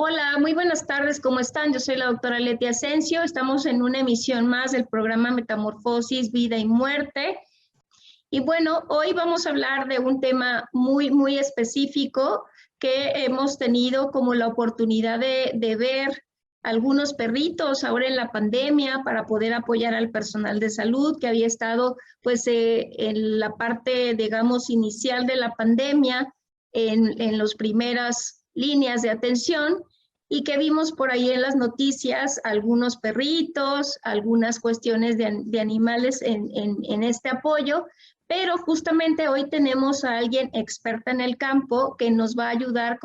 Hola, muy buenas tardes, ¿cómo están? Yo soy la doctora Leti Asensio, estamos en una emisión más del programa Metamorfosis, Vida y Muerte. Y bueno, hoy vamos a hablar de un tema muy específico que hemos tenido como la oportunidad de ver algunos perritos ahora en la pandemia para poder apoyar al personal de salud que había estado pues en la parte, digamos, inicial de la pandemia, en las primeras líneas de atención y que vimos por ahí en las noticias algunos perritos, algunas cuestiones de animales en este apoyo. Pero justamente hoy tenemos a alguien experta en el campo que nos va a ayudar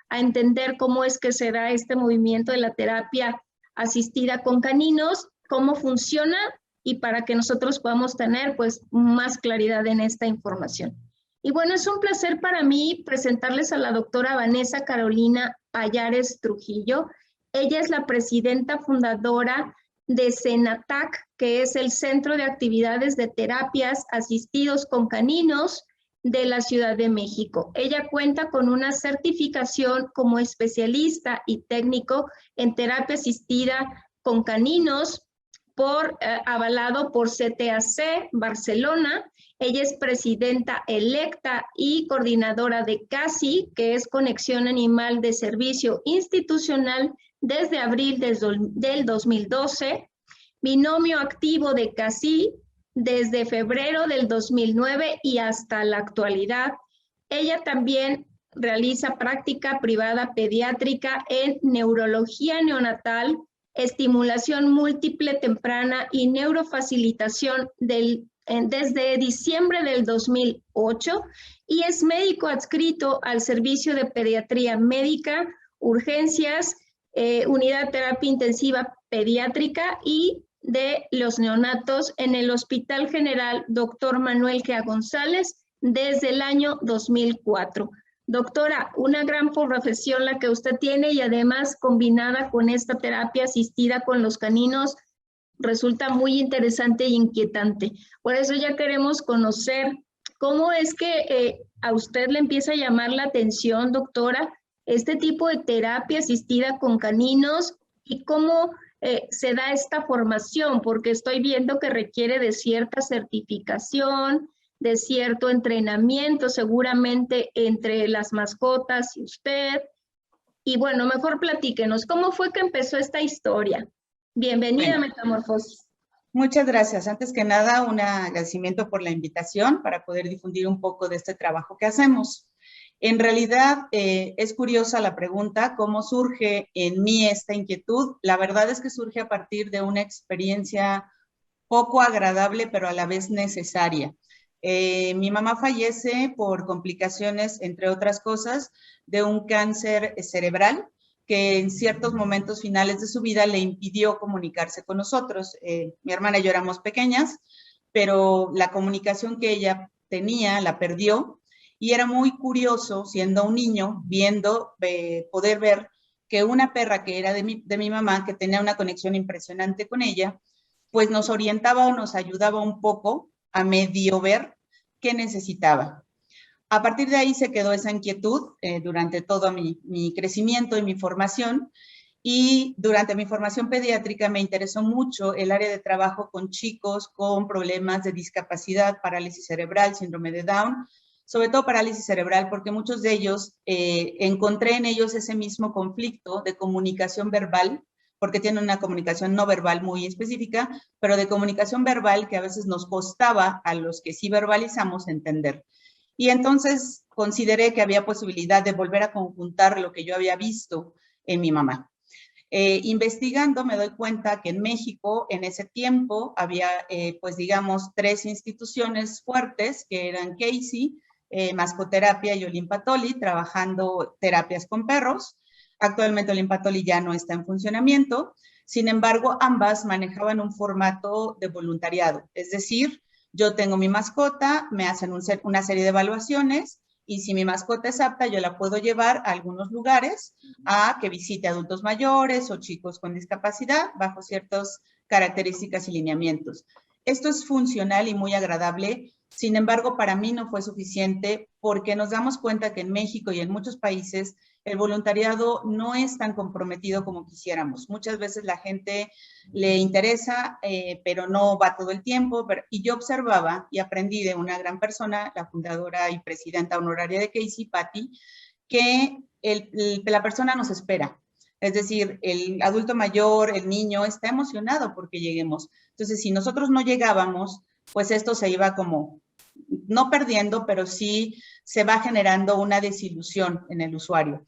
a entender cómo es que se da este movimiento de la terapia asistida con caninos, cómo funciona y para que nosotros podamos tener pues más claridad en esta información. Y bueno, es un placer para mí presentarles a la doctora Vanessa Carolina Pallares Trujillo. Ella es la presidenta fundadora de CENATAC, que es el Centro de Actividades de Terapias Asistidos con Caninos de la Ciudad de México. Ella cuenta con una certificación como especialista y técnico en terapia asistida con caninos avalado por CTAC Barcelona. Ella es presidenta electa y coordinadora de CASI, que es Conexión Animal de Servicio Institucional desde abril del 2012, binomio activo de CASI desde febrero del 2009 y hasta la actualidad. Ella también realiza práctica privada pediátrica en neurología neonatal, estimulación múltiple temprana y neurofacilitación desde diciembre del 2008 y es médico adscrito al servicio de pediatría médica, urgencias, unidad de terapia intensiva pediátrica y de los neonatos en el Hospital General Dr. Manuel G. González desde el año 2004. Doctora, una gran profesión la que usted tiene y además combinada con esta terapia asistida con los caninos resulta muy interesante e inquietante. Por eso ya queremos conocer cómo es que a usted le empieza a llamar la atención, doctora, este tipo de terapia asistida con caninos y cómo se da esta formación, porque estoy viendo que requiere de cierta certificación, de cierto entrenamiento seguramente entre las mascotas y usted. Y bueno, mejor platíquenos, ¿cómo fue que empezó esta historia? Bienvenida a Metamorfosis. Muchas gracias. Antes que nada, un agradecimiento por la invitación para poder difundir un poco de este trabajo que hacemos. En realidad, es curiosa la pregunta, ¿cómo surge en mí esta inquietud? La verdad es que surge a partir de una experiencia poco agradable, pero a la vez necesaria. Mi mamá fallece por complicaciones, entre otras cosas, de un cáncer cerebral que en ciertos momentos finales de su vida le impidió comunicarse con nosotros. Mi hermana y yo éramos pequeñas, pero la comunicación que ella tenía la perdió y era muy curioso, siendo un niño, poder ver que una perra que era de mi mamá, que tenía una conexión impresionante con ella, pues nos orientaba o nos ayudaba un poco a medio ver qué necesitaba. A partir de ahí se quedó esa inquietud durante todo mi crecimiento y mi formación. Y durante mi formación pediátrica me interesó mucho el área de trabajo con chicos con problemas de discapacidad, parálisis cerebral, síndrome de Down, sobre todo parálisis cerebral, porque muchos de ellos, encontré en ellos ese mismo conflicto de comunicación verbal, porque tienen una comunicación no verbal muy específica, pero de comunicación verbal que a veces nos costaba a los que sí verbalizamos entender. Y entonces consideré que había posibilidad de volver a conjuntar lo que yo había visto en mi mamá. Investigando me doy cuenta que en México en ese tiempo había, pues digamos, 3 instituciones fuertes que eran Casey, Mascoterapia y Olimpatoli, trabajando terapias con perros. Actualmente Olimpatoli ya no está en funcionamiento, sin embargo, ambas manejaban un formato de voluntariado, es decir, yo tengo mi mascota, me hacen una serie de evaluaciones y si mi mascota es apta, yo la puedo llevar a algunos lugares a que visite adultos mayores o chicos con discapacidad bajo ciertas características y lineamientos. Esto es funcional y muy agradable Sin embargo, para mí no fue suficiente porque nos damos cuenta que en México y en muchos países el voluntariado no es tan comprometido como quisiéramos. Muchas veces la gente le interesa, pero no va todo el tiempo. Y yo observaba y aprendí de una gran persona, la fundadora y presidenta honoraria de Casey, Patty, que la persona nos espera. Es decir, el adulto mayor, el niño, está emocionado porque lleguemos. Entonces, si nosotros no llegábamos, pues esto se iba como, no perdiendo, pero sí se va generando una desilusión en el usuario.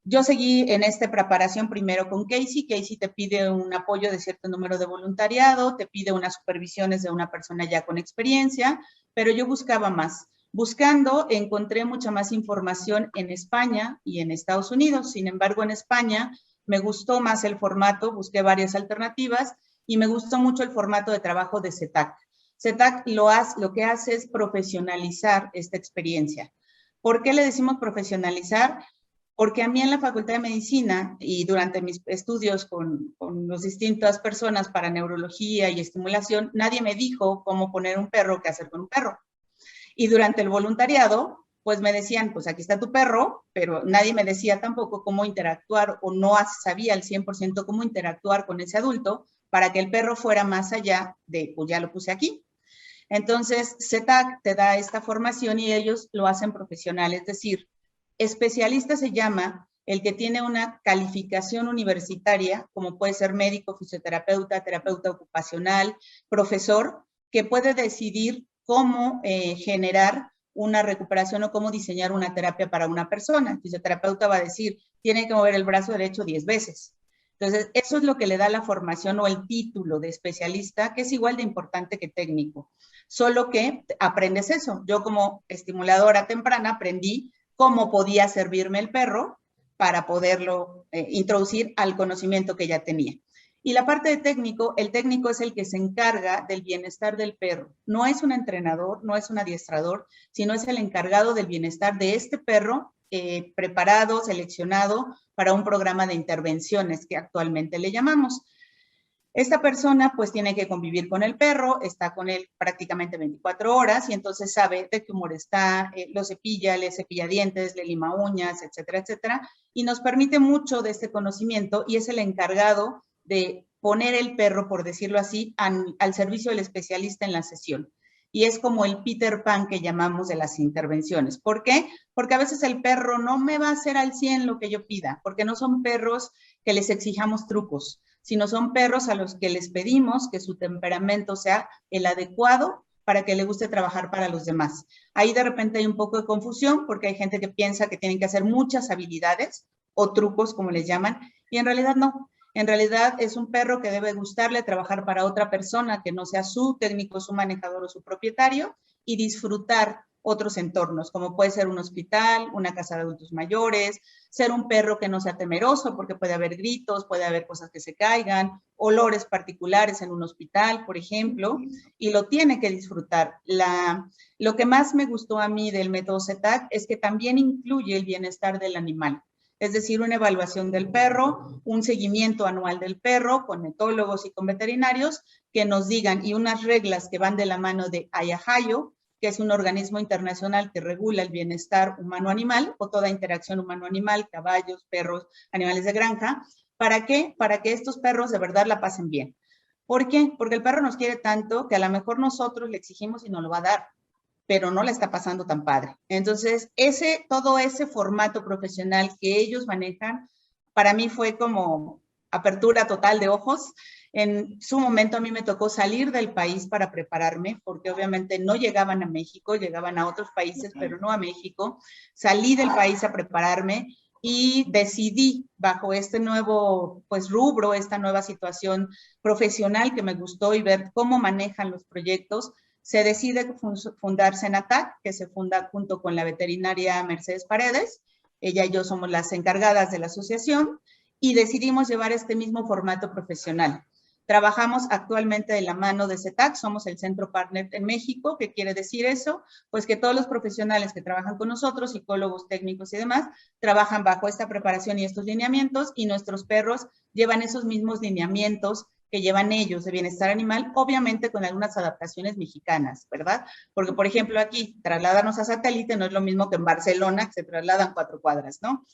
Yo seguí en esta preparación primero con Casey. Casey te pide un apoyo de cierto número de voluntariado, te pide unas supervisiones de una persona ya con experiencia, pero yo buscaba más. Buscando, encontré mucha más información en España y en Estados Unidos. Sin embargo, en España me gustó más el formato, busqué varias alternativas y me gustó mucho el formato de trabajo de CETAC. CETAC lo que hace es profesionalizar esta experiencia. ¿Por qué le decimos profesionalizar? Porque a mí en la Facultad de Medicina y durante mis estudios con las distintas personas para neurología y estimulación, nadie me dijo cómo poner un perro, qué hacer con un perro. Y durante el voluntariado, pues me decían, pues aquí está tu perro, pero nadie me decía tampoco cómo interactuar o no sabía al 100% cómo interactuar con ese adulto para que el perro fuera más allá de, pues ya lo puse aquí. Entonces, CETAC te da esta formación y ellos lo hacen profesional, es decir, especialista se llama el que tiene una calificación universitaria, como puede ser médico, fisioterapeuta, terapeuta ocupacional, profesor, que puede decidir cómo generar una recuperación o cómo diseñar una terapia para una persona. El fisioterapeuta va a decir, tiene que mover el brazo derecho 10 veces. Entonces, eso es lo que le da la formación o el título de especialista, que es igual de importante que técnico. Solo que aprendes eso. Yo como estimuladora temprana aprendí cómo podía servirme el perro para poderlo introducir al conocimiento que ya tenía. Y la parte de técnico, el técnico es el que se encarga del bienestar del perro. No es un entrenador, no es un adiestrador, sino es el encargado del bienestar de este perro preparado, seleccionado para un programa de intervenciones que actualmente le llamamos. Esta persona pues tiene que convivir con el perro, está con él prácticamente 24 horas y entonces sabe de qué humor está, lo cepilla, le cepilla dientes, le lima uñas, etcétera, etcétera. Y nos permite mucho de este conocimiento y es el encargado de poner el perro, por decirlo así, al servicio del especialista en la sesión. Y es como el Peter Pan que llamamos de las intervenciones. ¿Por qué? Porque a veces el perro no me va a hacer al 100 lo que yo pida, porque no son perros que les exijamos trucos, sino son perros a los que les pedimos que su temperamento sea el adecuado para que le guste trabajar para los demás. Ahí de repente hay un poco de confusión porque hay gente que piensa que tienen que hacer muchas habilidades o trucos, como les llaman, y en realidad no. En realidad es un perro que debe gustarle trabajar para otra persona que no sea su técnico, su manejador o su propietario y disfrutar otros entornos, como puede ser un hospital, una casa de adultos mayores, ser un perro que no sea temeroso porque puede haber gritos, puede haber cosas que se caigan, olores particulares en un hospital, por ejemplo, y lo tiene que disfrutar. Lo que más me gustó a mí del método CETAC es que también incluye el bienestar del animal. Es decir, una evaluación del perro, un seguimiento anual del perro con etólogos y con veterinarios que nos digan, y unas reglas que van de la mano de IAHAYO, que es un organismo internacional que regula el bienestar humano-animal o toda interacción humano-animal, caballos, perros, animales de granja. ¿Para qué? Para que estos perros de verdad la pasen bien. ¿Por qué? Porque el perro nos quiere tanto que a lo mejor nosotros le exigimos y nos lo va a dar, pero no la está pasando tan padre. Entonces, todo ese formato profesional que ellos manejan, para mí fue como apertura total de ojos. En su momento a mí me tocó salir del país para prepararme, porque obviamente no llegaban a México, llegaban a otros países, pero no a México. Salí del país a prepararme y decidí bajo este nuevo pues rubro, esta nueva situación profesional que me gustó y ver cómo manejan los proyectos, se decide fundar CENATAC, que se funda junto con la veterinaria Mercedes Paredes. Ella y yo somos las encargadas de la asociación y decidimos llevar este mismo formato profesional. Trabajamos actualmente de la mano de CETAC, somos el centro partner en México. ¿Qué quiere decir eso? Pues que todos los profesionales que trabajan con nosotros, psicólogos, técnicos y demás, trabajan bajo esta preparación y estos lineamientos y nuestros perros llevan esos mismos lineamientos que llevan ellos de bienestar animal, obviamente con algunas adaptaciones mexicanas, ¿verdad? Porque, por ejemplo, aquí, trasladarnos a satélite no es lo mismo que en Barcelona, que se trasladan 4 cuadras, ¿no?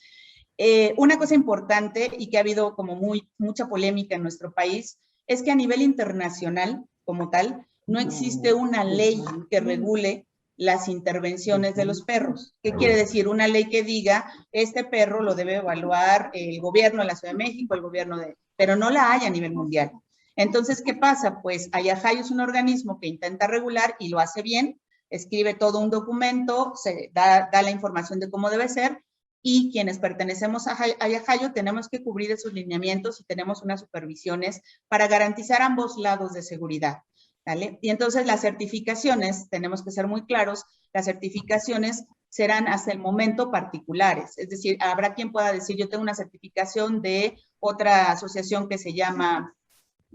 Una cosa importante y que ha habido como mucha polémica en nuestro país es que a nivel internacional, como tal, no existe una ley que regule las intervenciones de los perros. ¿Qué quiere decir? Una ley que diga, este perro lo debe evaluar el gobierno de la Ciudad de México, el gobierno de... pero no la hay a nivel mundial. Entonces, ¿qué pasa? Pues AYAJAI es un organismo que intenta regular y lo hace bien, escribe todo un documento, se da la información de cómo debe ser, y quienes pertenecemos a AYAJAI tenemos que cubrir esos lineamientos y tenemos unas supervisiones para garantizar ambos lados de seguridad, ¿vale? Y entonces las certificaciones, tenemos que ser muy claros, las certificaciones serán hasta el momento particulares, es decir, habrá quien pueda decir, yo tengo una certificación de otra asociación que se llama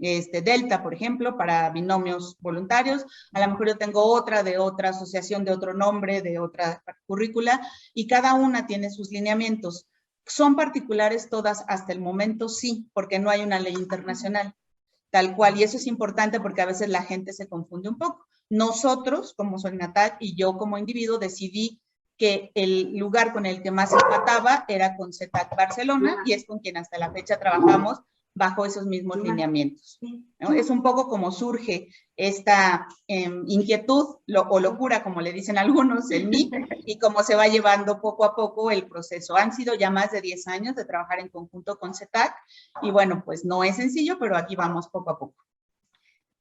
Delta, por ejemplo, para binomios voluntarios. A lo mejor yo tengo otra de otra asociación, de otro nombre, de otra currícula, y cada una tiene sus lineamientos. ¿Son particulares todas hasta el momento? Sí, porque no hay una ley internacional, tal cual. Y eso es importante porque a veces la gente se confunde un poco. Nosotros, como Senatac, y yo como individuo, decidí que el lugar con el que más empataba era con CETAC Barcelona, y es con quien hasta la fecha trabajamos bajo esos mismos lineamientos, ¿no? Es un poco como surge esta inquietud o locura, como le dicen algunos, en mí, y cómo se va llevando poco a poco el proceso. Han sido ya más de 10 años de trabajar en conjunto con CETAC, y bueno, pues no es sencillo, pero aquí vamos poco a poco.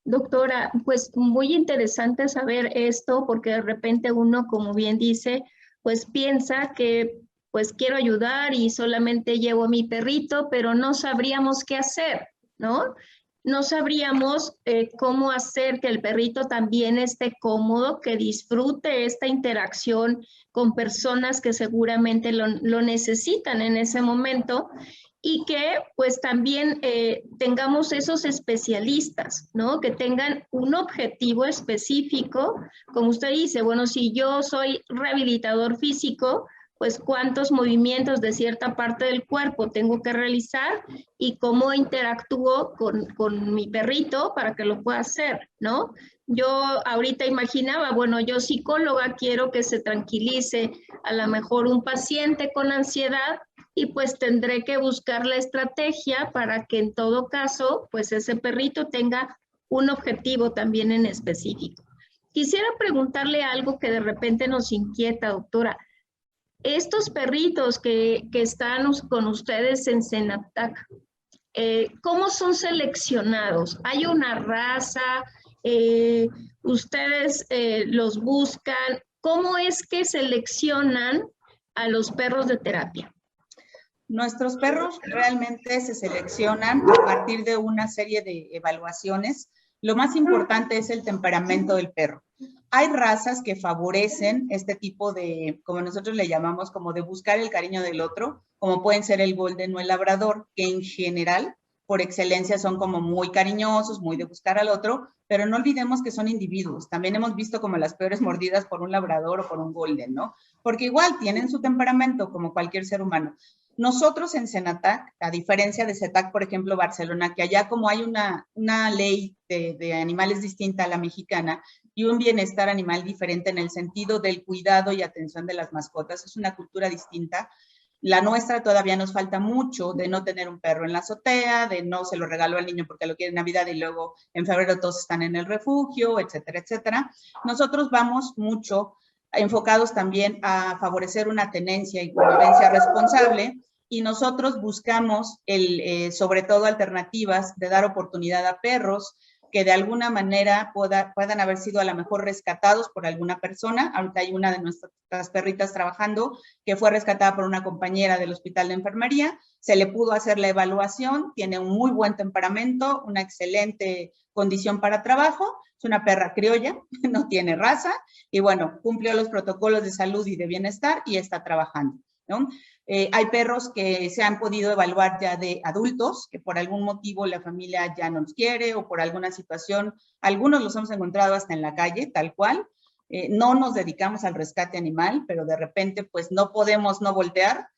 Doctora, pues muy interesante saber esto, porque de repente uno, como bien dice, pues piensa que pues quiero ayudar y solamente llevo a mi perrito, pero no sabríamos qué hacer, ¿no? No sabríamos cómo hacer que el perrito también esté cómodo, que disfrute esta interacción con personas que seguramente lo necesitan en ese momento, y que pues también tengamos esos especialistas, ¿no? Que tengan un objetivo específico, como usted dice, bueno, si yo soy rehabilitador físico, pues cuántos movimientos de cierta parte del cuerpo tengo que realizar y cómo interactúo con mi perrito para que lo pueda hacer, ¿no? Yo ahorita imaginaba, bueno, yo psicóloga quiero que se tranquilice a lo mejor un paciente con ansiedad, y pues tendré que buscar la estrategia para que en todo caso, pues ese perrito tenga un objetivo también en específico. Quisiera preguntarle algo que de repente nos inquieta, doctora. Estos perritos que están con ustedes en Senatac, ¿cómo son seleccionados? ¿Hay una raza? ¿Ustedes los buscan? ¿Cómo es que seleccionan a los perros de terapia? Nuestros perros realmente se seleccionan a partir de una serie de evaluaciones. Lo más importante es el temperamento del perro. Hay razas que favorecen este tipo de, como nosotros le llamamos, como de buscar el cariño del otro, como pueden ser el Golden o el Labrador, que en general, por excelencia, son como muy cariñosos, muy de buscar al otro, pero no olvidemos que son individuos. También hemos visto como las peores mordidas por un Labrador o por un Golden, ¿no? Porque igual tienen su temperamento como cualquier ser humano. Nosotros en Senatac, a diferencia de CETAC, por ejemplo, Barcelona, que allá como hay una ley de animales distinta a la mexicana y un bienestar animal diferente en el sentido del cuidado y atención de las mascotas, es una cultura distinta. La nuestra todavía nos falta mucho de no tener un perro en la azotea, de no se lo regaló al niño porque lo quiere en Navidad y luego en febrero todos están en el refugio, etcétera, etcétera. Nosotros vamos mucho enfocados también a favorecer una tenencia y convivencia responsable, y nosotros buscamos sobre todo alternativas de dar oportunidad a perros que de alguna manera puedan haber sido a lo mejor rescatados por alguna persona. Ahorita hay una de nuestras perritas trabajando que fue rescatada por una compañera del hospital de enfermería, se le pudo hacer la evaluación, tiene un muy buen temperamento, una excelente condición para trabajo, es una perra criolla, no tiene raza, y bueno, cumplió los protocolos de salud y de bienestar y está trabajando, ¿no? Hay perros que se han podido evaluar ya de adultos, que por algún motivo la familia ya no los quiere o por alguna situación, algunos los hemos encontrado hasta en la calle, tal cual. No nos dedicamos al rescate animal, pero de repente pues no podemos no voltear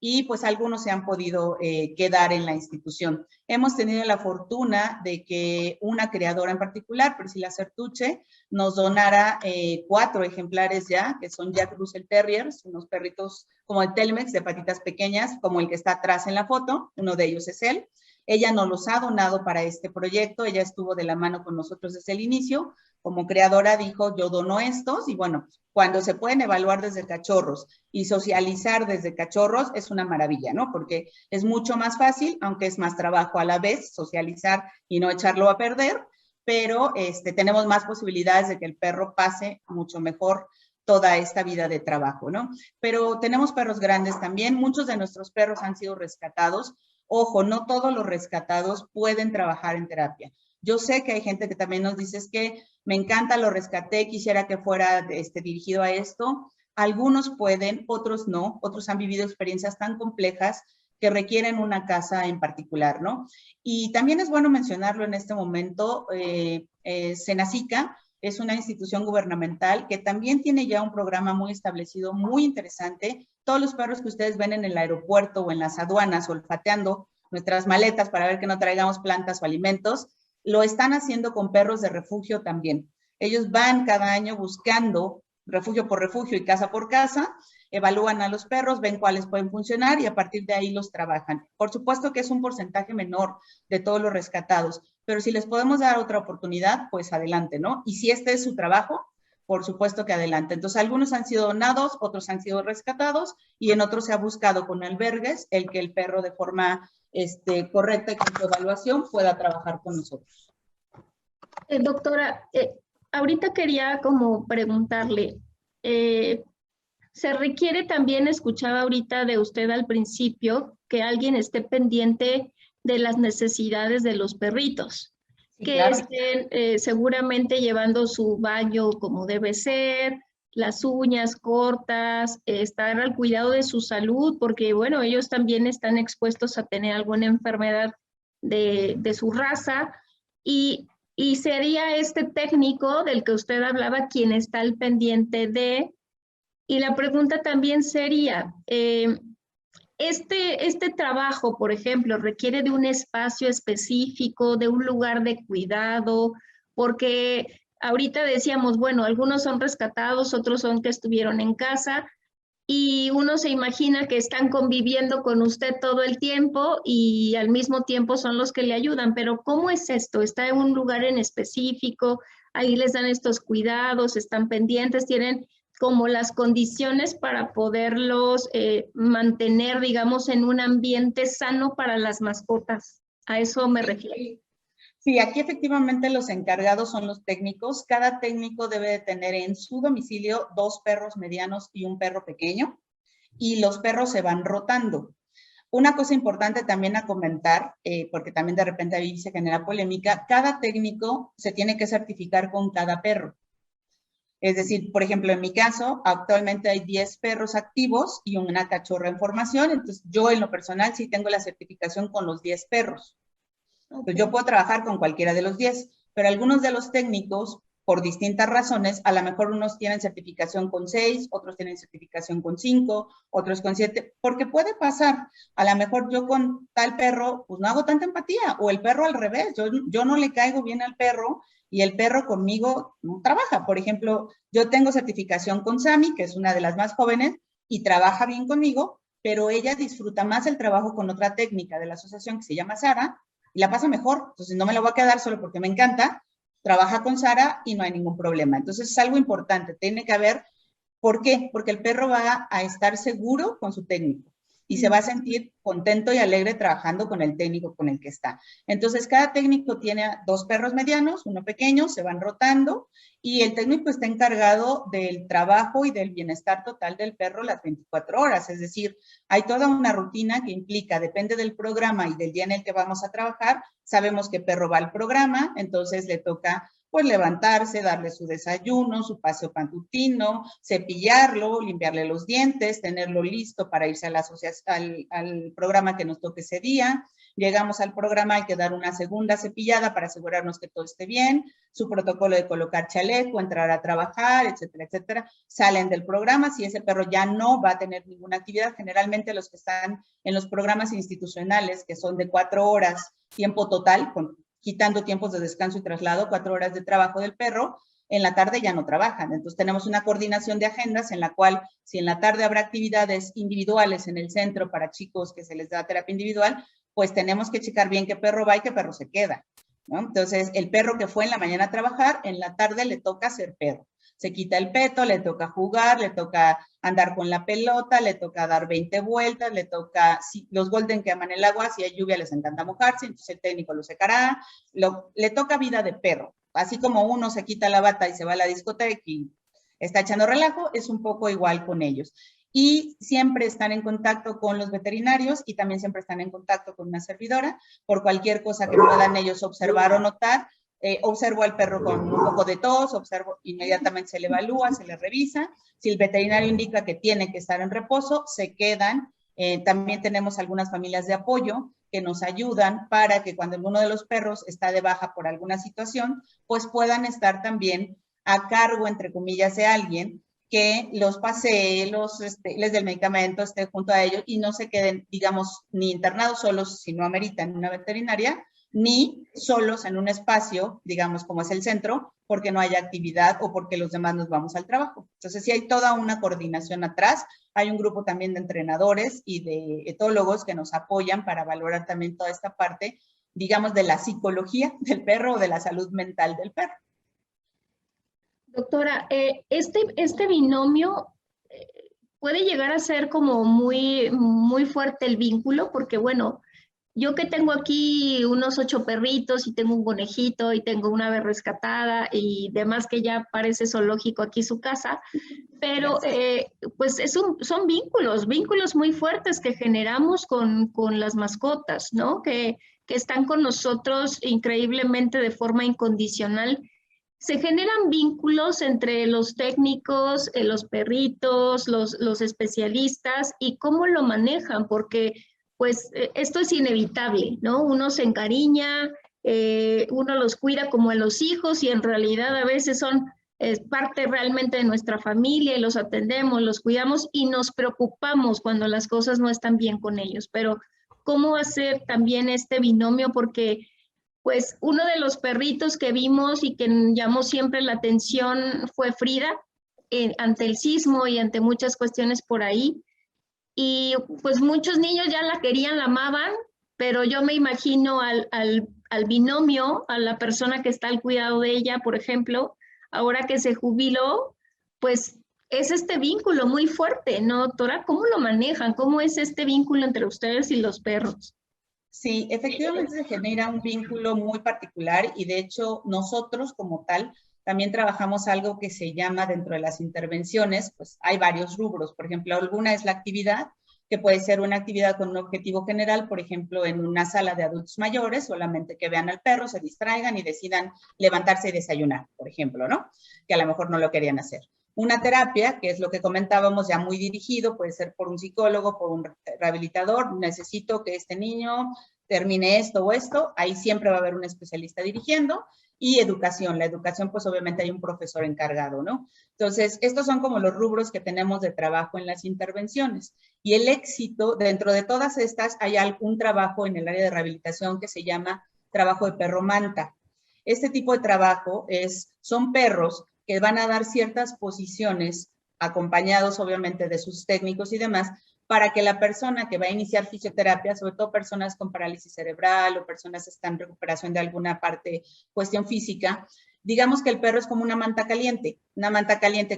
y pues algunos se han podido quedar en la institución. Hemos tenido la fortuna de que una creadora en particular, Priscila Certuche, nos donara 4 ejemplares ya, que son Jack Russell Terriers, unos perritos como el Telmex de patitas pequeñas, como el que está atrás en la foto, uno de ellos es él. Ella nos los ha donado para este proyecto, ella estuvo de la mano con nosotros desde el inicio, como creadora dijo, yo dono estos, y bueno, cuando se pueden evaluar desde cachorros y socializar desde cachorros es una maravilla, ¿no? Porque es mucho más fácil, aunque es más trabajo a la vez, socializar y no echarlo a perder, pero tenemos más posibilidades de que el perro pase mucho mejor toda esta vida de trabajo, ¿no? Pero tenemos perros grandes también, muchos de nuestros perros han sido rescatados. Ojo, no todos los rescatados pueden trabajar en terapia. Yo sé que hay gente que también nos dice, es que me encanta, lo rescaté, quisiera que fuera dirigido a esto. Algunos pueden, otros no, otros han vivido experiencias tan complejas que requieren una casa en particular, ¿no? Y también es bueno mencionarlo en este momento, Senacica es una institución gubernamental que también tiene ya un programa muy establecido, muy interesante. Todos los perros que ustedes ven en el aeropuerto o en las aduanas olfateando nuestras maletas para ver que no traigamos plantas o alimentos, lo están haciendo con perros de refugio también. Ellos van cada año buscando refugio por refugio y casa por casa, evalúan a los perros, ven cuáles pueden funcionar y a partir de ahí los trabajan. Por supuesto que es un porcentaje menor de todos los rescatados, pero si les podemos dar otra oportunidad, pues adelante, ¿no? Y si este es su trabajo, por supuesto que adelante. Entonces, algunos han sido donados, otros han sido rescatados y en otros se ha buscado con albergues el que el perro de forma correcta y con su evaluación pueda trabajar con nosotros. Doctora, ahorita quería como preguntarle, se requiere también, escuchaba ahorita de usted al principio, que alguien esté pendiente de las necesidades de los perritos, sí, que claro, estén seguramente llevando su baño como debe ser, las uñas cortas, estar al cuidado de su salud, porque bueno, ellos también están expuestos a tener alguna enfermedad de su raza, y sería este técnico del que usted hablaba quien está al pendiente de. Y la pregunta también sería, este trabajo, por ejemplo, requiere de un espacio específico, de un lugar de cuidado, porque ahorita decíamos, bueno, algunos son rescatados, otros son que estuvieron en casa, y uno se imagina que están conviviendo con usted todo el tiempo y al mismo tiempo son los que le ayudan, pero ¿cómo es esto? ¿Está en un lugar en específico? Ahí les dan estos cuidados, están pendientes, tienen como las condiciones para poderlos mantener, digamos, en un ambiente sano para las mascotas. A eso me refiero. Sí, aquí efectivamente los encargados son los técnicos. Cada técnico debe de tener en su domicilio 2 perros medianos y un perro pequeño, y los perros se van rotando. Una cosa importante también a comentar, porque también de repente ahí se genera polémica, cada técnico se tiene que certificar con cada perro. Es decir, por ejemplo, en mi caso, actualmente hay 10 perros activos y una cachorra en formación, entonces yo en lo personal sí tengo la certificación con los 10 perros. Entonces yo puedo trabajar con cualquiera de los 10, pero algunos de los técnicos, por distintas razones, a lo mejor unos tienen certificación con 6, otros tienen certificación con 5, otros con 7, porque puede pasar, a lo mejor yo con tal perro, pues no hago tanta empatía, o el perro al revés, yo no le caigo bien al perro, y el perro conmigo no trabaja. Por ejemplo, yo tengo certificación con Sami, que es una de las más jóvenes, y trabaja bien conmigo, pero ella disfruta más el trabajo con otra técnica de la asociación que se llama Sara, y la pasa mejor. Entonces no me la voy a quedar solo porque me encanta, trabaja con Sara y no hay ningún problema. Entonces es algo importante, tiene que haber, ¿por qué? Porque el perro va a estar seguro con su técnico y se va a sentir contento y alegre trabajando con el técnico con el que está. Entonces, cada técnico tiene 2 perros medianos, uno pequeño, se van rotando y el técnico está encargado del trabajo y del bienestar total del perro las 24 horas. Es decir, hay toda una rutina que implica, depende del programa y del día en el que vamos a trabajar, sabemos qué perro va al programa, entonces le toca pues levantarse, darle su desayuno, su paseo matutino, cepillarlo, limpiarle los dientes, tenerlo listo para irse a la al programa que nos toque ese día. Llegamos al programa, hay que dar una segunda cepillada para asegurarnos que todo esté bien, su protocolo de colocar chaleco, entrar a trabajar, etcétera, etcétera. Salen del programa, si ese perro ya no va a tener ninguna actividad, generalmente los que están en los programas institucionales, que son de 4 horas, tiempo total, quitando tiempos de descanso y traslado, 4 horas de trabajo del perro, en la tarde ya no trabajan. Entonces tenemos una coordinación de agendas en la cual, si en la tarde habrá actividades individuales en el centro para chicos que se les da terapia individual, pues tenemos que checar bien qué perro va y qué perro se queda, ¿no? Entonces, el perro que fue en la mañana a trabajar, en la tarde le toca ser perro. Se quita el peto, le toca jugar, le toca andar con la pelota, le toca dar 20 vueltas, le toca, si los golden que aman el agua, si hay lluvia les encanta mojarse, entonces el técnico lo secará, le toca vida de perro. Así como uno se quita la bata y se va a la discoteca y está echando relajo, es un poco igual con ellos. Y siempre están en contacto con los veterinarios y también siempre están en contacto con una servidora por cualquier cosa que puedan ellos observar o notar. Observo al perro con un poco de tos, observo, inmediatamente se le evalúa, se le revisa. Si el veterinario indica que tiene que estar en reposo, se quedan. También tenemos algunas familias de apoyo que nos ayudan para que cuando uno de los perros está de baja por alguna situación, pues puedan estar también a cargo, entre comillas, de alguien que los pasee, les dé el medicamento, esté junto a ellos y no se queden, digamos, ni internados solos si no ameritan una veterinaria, ni solos en un espacio, digamos, como es el centro, porque no haya actividad o porque los demás nos vamos al trabajo. Entonces, sí hay toda una coordinación atrás. Hay un grupo también de entrenadores y de etólogos que nos apoyan para valorar también toda esta parte, digamos, de la psicología del perro o de la salud mental del perro. Doctora, este binomio puede llegar a ser como muy fuerte el vínculo, porque bueno, yo que tengo aquí unos 8 perritos y tengo un conejito y tengo una ave rescatada y demás que ya parece zoológico aquí su casa, pero pues son vínculos muy fuertes que generamos con las mascotas, ¿no? Que están con nosotros increíblemente de forma incondicional. Se generan vínculos entre los técnicos, los perritos, los especialistas y cómo lo manejan, porque pues esto es inevitable, ¿no? Uno se encariña, uno los cuida como a los hijos y en realidad a veces son parte realmente de nuestra familia y los atendemos, los cuidamos y nos preocupamos cuando las cosas no están bien con ellos. Pero ¿cómo hacer también este binomio? Porque pues uno de los perritos que vimos y que llamó siempre la atención fue Frida, ante el sismo y ante muchas cuestiones por ahí. Y pues muchos niños ya la querían, la amaban, pero yo me imagino al binomio, a la persona que está al cuidado de ella, por ejemplo, ahora que se jubiló, pues es este vínculo muy fuerte, ¿no, doctora? ¿Cómo lo manejan? ¿Cómo es este vínculo entre ustedes y los perros? Sí, efectivamente se genera un vínculo muy particular y de hecho nosotros como tal también trabajamos algo que se llama dentro de las intervenciones, pues hay varios rubros. Por ejemplo, alguna es la actividad, que puede ser una actividad con un objetivo general, por ejemplo, en una sala de adultos mayores, solamente que vean al perro, se distraigan y decidan levantarse y desayunar, por ejemplo, ¿no? Que a lo mejor no lo querían hacer. Una terapia, que es lo que comentábamos, ya muy dirigido, puede ser por un psicólogo, por un rehabilitador, necesito que este niño termine esto o esto, ahí siempre va a haber un especialista dirigiendo, y educación. La educación, pues obviamente hay un profesor encargado, ¿no? Entonces, estos son como los rubros que tenemos de trabajo en las intervenciones. Y el éxito, dentro de todas estas, hay algún trabajo en el área de rehabilitación que se llama trabajo de perro manta. Este tipo de trabajo son perros que van a dar ciertas posiciones, acompañados obviamente de sus técnicos y demás, para que la persona que va a iniciar fisioterapia, sobre todo personas con parálisis cerebral o personas que están en recuperación de alguna cuestión física, digamos que el perro es como una manta caliente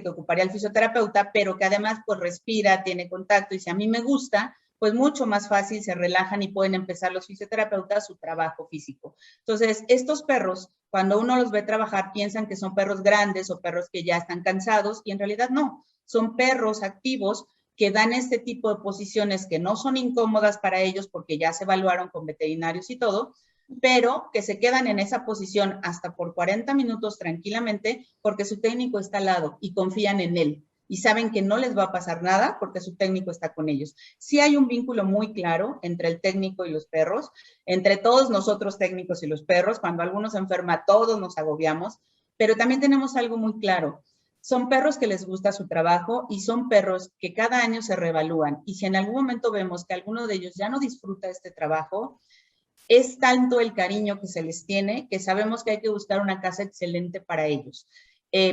que ocuparía el fisioterapeuta, pero que además pues respira, tiene contacto y si a mí me gusta, pues mucho más fácil se relajan y pueden empezar los fisioterapeutas su trabajo físico. Entonces, estos perros, cuando uno los ve trabajar, piensan que son perros grandes o perros que ya están cansados y en realidad no, son perros activos que dan este tipo de posiciones que no son incómodas para ellos porque ya se evaluaron con veterinarios y todo, pero que se quedan en esa posición hasta por 40 minutos tranquilamente porque su técnico está al lado y confían en él y saben que no les va a pasar nada porque su técnico está con ellos. Sí hay un vínculo muy claro entre el técnico y los perros, entre todos nosotros técnicos y los perros. Cuando alguno se enferma, todos nos agobiamos, pero también tenemos algo muy claro. Son perros que les gusta su trabajo y son perros que cada año se reevalúan. Y si en algún momento vemos que alguno de ellos ya no disfruta este trabajo, es tanto el cariño que se les tiene que sabemos que hay que buscar una casa excelente para ellos.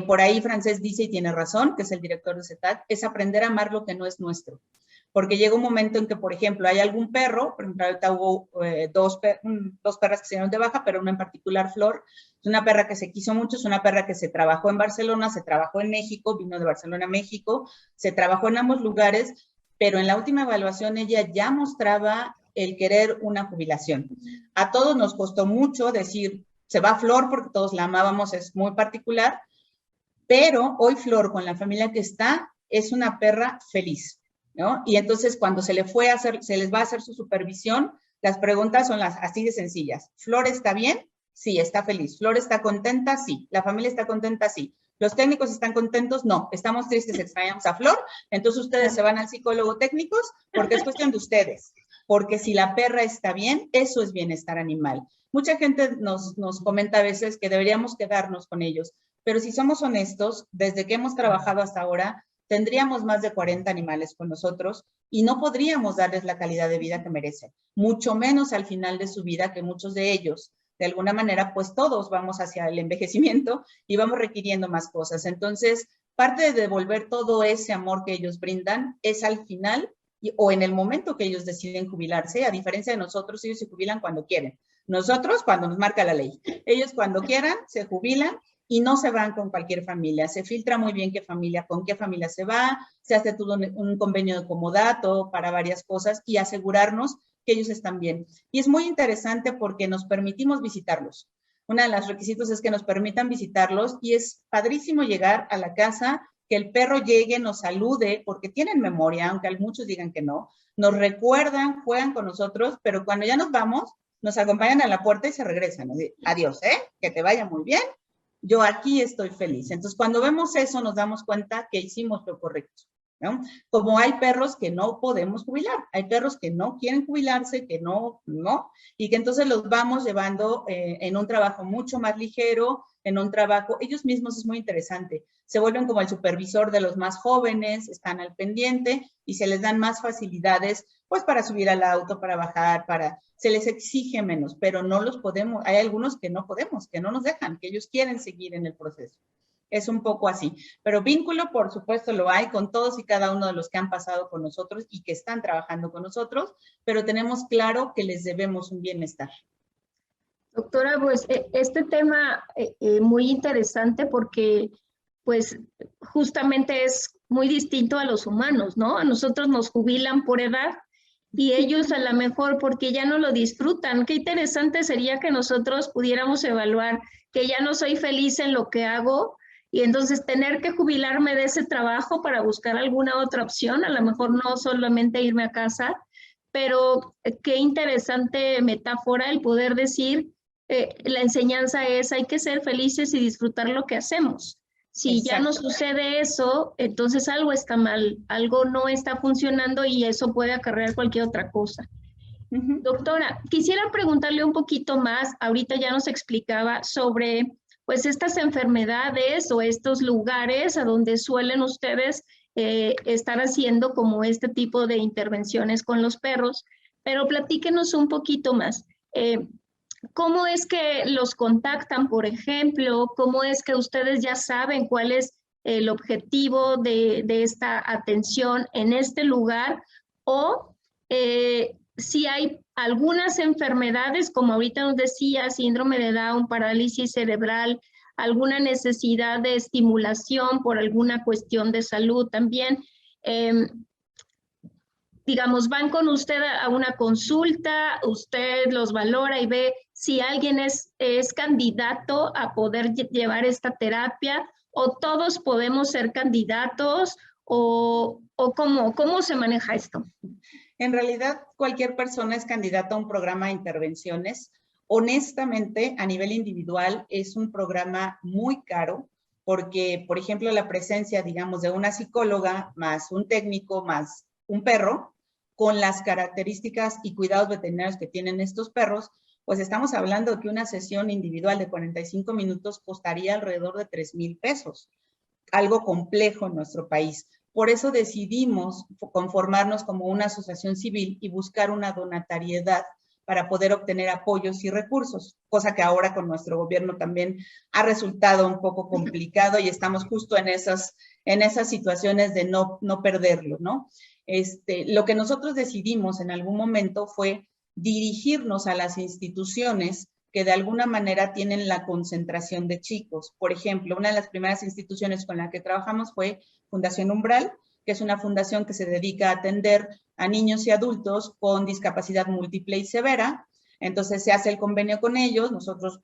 Por ahí Francés dice, y tiene razón, que es el director de CETAC, es aprender a amar lo que no es nuestro. Porque llega un momento en que, por ejemplo, hay algún perro, por ejemplo, ahorita hubo dos perras que se dieron de baja, pero una en particular, Flor, es una perra que se quiso mucho, es una perra que se trabajó en Barcelona, se trabajó en México, vino de Barcelona a México, se trabajó en ambos lugares, pero en la última evaluación ella ya mostraba el querer una jubilación. A todos nos costó mucho decir, se va Flor porque todos la amábamos, es muy particular, pero hoy Flor, con la familia que está, es una perra feliz, ¿no? Y entonces cuando se les va a hacer su supervisión, las preguntas son así de sencillas. ¿Flor está bien? Sí, está feliz. ¿Flor está contenta? Sí. ¿La familia está contenta? Sí. ¿Los técnicos están contentos? No. ¿Estamos tristes? ¿Extrañamos a Flor? Entonces ustedes se van al psicólogo técnicos porque es cuestión de ustedes. Porque si la perra está bien, eso es bienestar animal. Mucha gente nos comenta a veces que deberíamos quedarnos con ellos, pero si somos honestos, desde que hemos trabajado hasta ahora, tendríamos más de 40 animales con nosotros y no podríamos darles la calidad de vida que merecen, mucho menos al final de su vida, que muchos de ellos, de alguna manera, pues todos vamos hacia el envejecimiento y vamos requiriendo más cosas. Entonces, parte de devolver todo ese amor que ellos brindan es al final o en el momento que ellos deciden jubilarse. A diferencia de nosotros, ellos se jubilan cuando quieren. Nosotros, cuando nos marca la ley. Ellos cuando quieran, se jubilan y no se van con cualquier familia. Se filtra muy bien con qué familia se va, se hace todo un convenio de comodato para varias cosas y asegurarnos que ellos están bien. Y es muy interesante porque nos permitimos visitarlos. Uno de los requisitos es que nos permitan visitarlos y es padrísimo llegar a la casa, que el perro llegue, nos salude, porque tienen memoria, aunque muchos digan que no, nos recuerdan, juegan con nosotros, pero cuando ya nos vamos, nos acompañan a la puerta y se regresan. Adiós, que te vaya muy bien. Yo aquí estoy feliz. Entonces, cuando vemos eso, nos damos cuenta que hicimos lo correcto, ¿no? Como hay perros que no podemos jubilar, hay perros que no quieren jubilarse, que no, y que entonces los vamos llevando en un trabajo mucho más ligero, en un trabajo, ellos mismos es muy interesante, se vuelven como el supervisor de los más jóvenes, están al pendiente y se les dan más facilidades, pues para subir al auto, para bajar, se les exige menos, pero no los podemos, hay algunos que no podemos, que no nos dejan, que ellos quieren seguir en el proceso. Es un poco así, pero vínculo, por supuesto, lo hay con todos y cada uno de los que han pasado con nosotros y que están trabajando con nosotros, pero tenemos claro que les debemos un bienestar. Doctora, pues este tema muy interesante porque pues justamente es muy distinto a los humanos, ¿no? A nosotros nos jubilan por edad y ellos a lo mejor porque ya no lo disfrutan. Qué interesante sería que nosotros pudiéramos evaluar que ya no soy feliz en lo que hago y entonces tener que jubilarme de ese trabajo para buscar alguna otra opción, a lo mejor no solamente irme a casa, pero qué interesante metáfora el poder decir, la enseñanza es hay que ser felices y disfrutar lo que hacemos. Si Exacto. Ya no sucede eso, entonces algo está mal, algo no está funcionando y eso puede acarrear cualquier otra cosa. Doctora, quisiera preguntarle un poquito más, ahorita ya nos explicaba sobre pues estas enfermedades o estos lugares a donde suelen ustedes estar haciendo como este tipo de intervenciones con los perros, pero platíquenos un poquito más. ¿Cómo es que los contactan, por ejemplo? ¿Cómo es que ustedes ya saben cuál es el objetivo de esta atención en este lugar? O si hay algunas enfermedades, como ahorita nos decía, síndrome de Down, parálisis cerebral, alguna necesidad de estimulación por alguna cuestión de salud también. Digamos, van con usted a una consulta, usted los valora y ve si alguien es candidato a poder llevar esta terapia, o todos podemos ser candidatos, o ¿cómo se maneja esto? En realidad, cualquier persona es candidata a un programa de intervenciones Honestamente, a nivel individual, es un programa muy caro porque, por ejemplo, la presencia, digamos, de una psicóloga más un técnico más un perro, con las características y cuidados veterinarios que tienen estos perros, pues estamos hablando que una sesión individual de 45 minutos costaría alrededor de 3,000 pesos, algo complejo en nuestro país. Por eso decidimos conformarnos como una asociación civil y buscar una donatariedad para poder obtener apoyos y recursos, cosa que ahora con nuestro gobierno también ha resultado un poco complicado y estamos justo en esas situaciones de no perderlo, ¿no? Lo que nosotros decidimos en algún momento fue dirigirnos a las instituciones que de alguna manera tienen la concentración de chicos. Por ejemplo, una de las primeras instituciones con la que trabajamos fue Fundación Umbral, que es una fundación que se dedica a atender a niños y adultos con discapacidad múltiple y severa. Entonces se hace el convenio con ellos, nosotros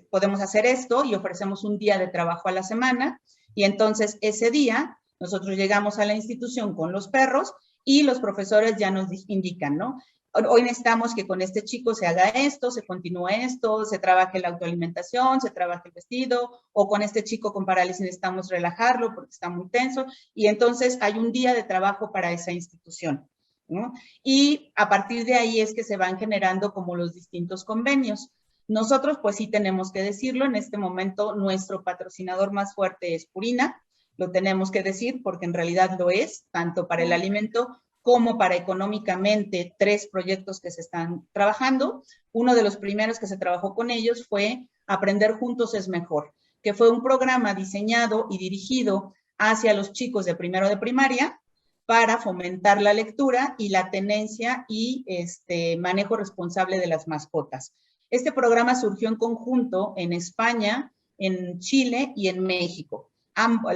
podemos hacer esto y ofrecemos un día de trabajo a la semana, y entonces ese día nosotros llegamos a la institución con los perros y los profesores ya nos indican, ¿no? Hoy necesitamos que con este chico se haga esto, se continúe esto, se trabaje la autoalimentación, se trabaje el vestido, o con este chico con parálisis necesitamos relajarlo porque está muy tenso, y entonces hay un día de trabajo para esa institución, ¿no? Y a partir de ahí es que se van generando como los distintos convenios. Nosotros pues sí tenemos que decirlo, en este momento nuestro patrocinador más fuerte es Purina, lo tenemos que decir porque en realidad lo es, tanto para el alimento como para económicamente 3 proyectos que se están trabajando. Uno de los primeros que se trabajó con ellos fue Aprender Juntos es Mejor, que fue un programa diseñado y dirigido hacia los chicos de primero de primaria para fomentar la lectura y la tenencia y manejo responsable de las mascotas. Este programa surgió en conjunto en España, en Chile y en México,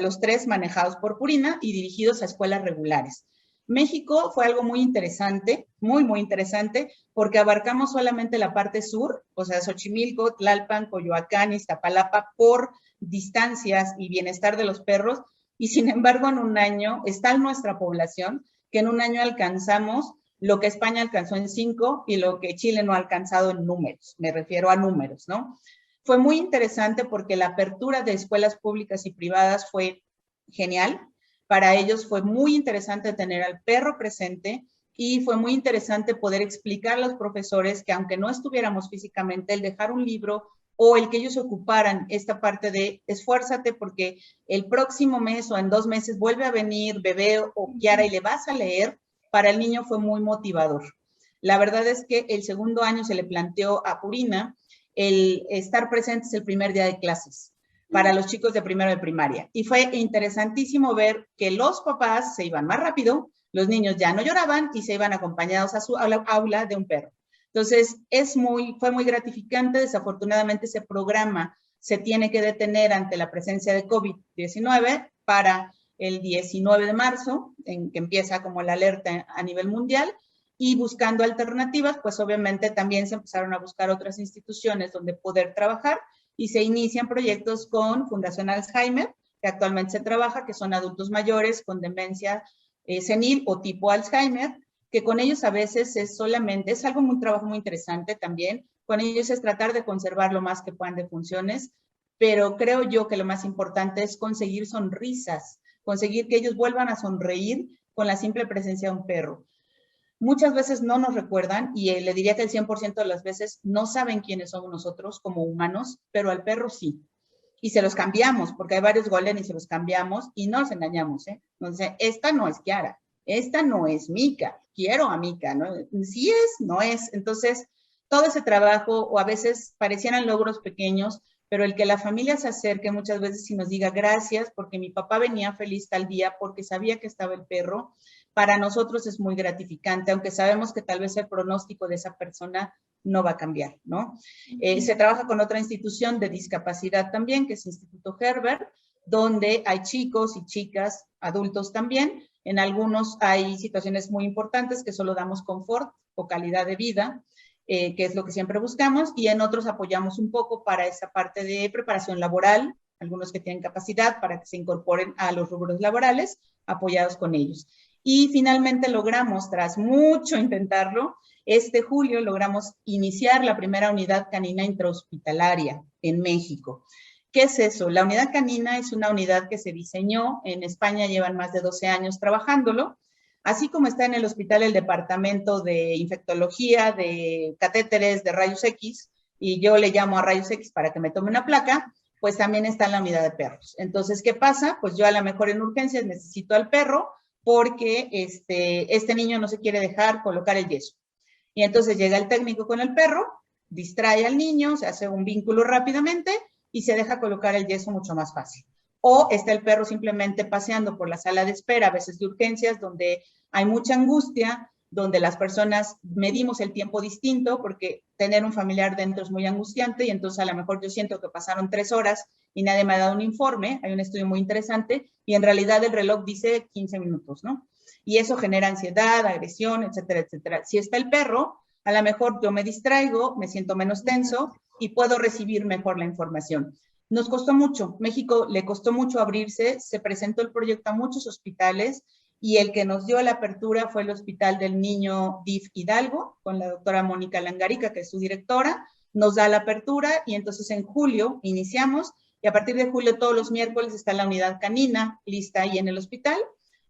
los 3 manejados por Purina y dirigidos a escuelas regulares. México fue algo muy interesante, muy interesante, porque abarcamos solamente la parte sur, o sea, Xochimilco, Tlalpan, Coyoacán, Iztapalapa, por distancias y bienestar de los perros, y sin embargo en un año, está en nuestra población, que en un año alcanzamos lo que España alcanzó en 5 y lo que Chile no ha alcanzado en números, me refiero a números, ¿no? Fue muy interesante porque la apertura de escuelas públicas y privadas fue genial. Para ellos fue muy interesante tener al perro presente y fue muy interesante poder explicar a los profesores que aunque no estuviéramos físicamente, el dejar un libro o el que ellos ocuparan esta parte de esfuérzate porque el próximo mes o en 2 meses vuelve a venir bebé o Kiara y le vas a leer, para el niño fue muy motivador. La verdad es que el segundo año se le planteó a Purina el estar presentes el primer día de clases para los chicos de primero de primaria. Y fue interesantísimo ver que los papás se iban más rápido, los niños ya no lloraban y se iban acompañados a su aula de un perro. Entonces, fue muy gratificante. Desafortunadamente, ese programa se tiene que detener ante la presencia de COVID-19 para el 19 de marzo, en que empieza como la alerta a nivel mundial, y buscando alternativas, pues obviamente también se empezaron a buscar otras instituciones donde poder trabajar, y se inician proyectos con Fundación Alzheimer, que actualmente se trabaja, que son adultos mayores con demencia senil o tipo Alzheimer, que con ellos a veces es un trabajo muy interesante también, con ellos es tratar de conservar lo más que puedan de funciones, pero creo yo que lo más importante es conseguir sonrisas, conseguir que ellos vuelvan a sonreír con la simple presencia de un perro. Muchas veces no nos recuerdan y le diría que el 100% de las veces no saben quiénes somos nosotros como humanos, pero al perro sí. Y se los cambiamos, porque hay varios golden y se los cambiamos y no nos engañamos, ¿eh? Entonces, esta no es Kiara, esta no es Mika, quiero a Mika, ¿no? Sí es, no es. Entonces, todo ese trabajo, o a veces parecieran logros pequeños, pero el que la familia se acerque muchas veces y nos diga gracias porque mi papá venía feliz tal día porque sabía que estaba el perro, para nosotros es muy gratificante, aunque sabemos que tal vez el pronóstico de esa persona no va a cambiar, ¿no? Se trabaja con otra institución de discapacidad también, que es Instituto Herbert, donde hay chicos y chicas, adultos también. En algunos hay situaciones muy importantes que solo damos confort o calidad de vida, que es lo que siempre buscamos, y en otros apoyamos un poco para esa parte de preparación laboral, algunos que tienen capacidad para que se incorporen a los rubros laborales, apoyados con ellos. Y finalmente logramos, tras mucho intentarlo, este julio logramos iniciar la primera unidad canina intrahospitalaria en México. ¿Qué es eso? La unidad canina es una unidad que se diseñó, en España llevan más de 12 años trabajándolo, así como está en el hospital el departamento de infectología, de catéteres, de rayos X, y yo le llamo a rayos X para que me tome una placa, pues también está en la unidad de perros. Entonces, ¿qué pasa? Pues yo a lo mejor en urgencias necesito al perro porque este niño no se quiere dejar colocar el yeso. Y entonces llega el técnico con el perro, distrae al niño, se hace un vínculo rápidamente y se deja colocar el yeso mucho más fácil. O está el perro simplemente paseando por la sala de espera, a veces de urgencias, donde hay mucha angustia, donde las personas medimos el tiempo distinto, porque tener un familiar dentro es muy angustiante, y entonces a lo mejor yo siento que pasaron 3 horas y nadie me ha dado un informe. Hay un estudio muy interesante, y en realidad el reloj dice 15 minutos, ¿no? Y eso genera ansiedad, agresión, etcétera, etcétera. Si está el perro, a lo mejor yo me distraigo, me siento menos tenso y puedo recibir mejor la información. Nos costó mucho, México le costó mucho abrirse, se presentó el proyecto a muchos hospitales, y el que nos dio la apertura fue el Hospital del Niño DIF Hidalgo, con la doctora Mónica Langarica, que es su directora, nos da la apertura, y entonces en julio iniciamos, y a partir de julio todos los miércoles está la unidad canina lista ahí en el hospital.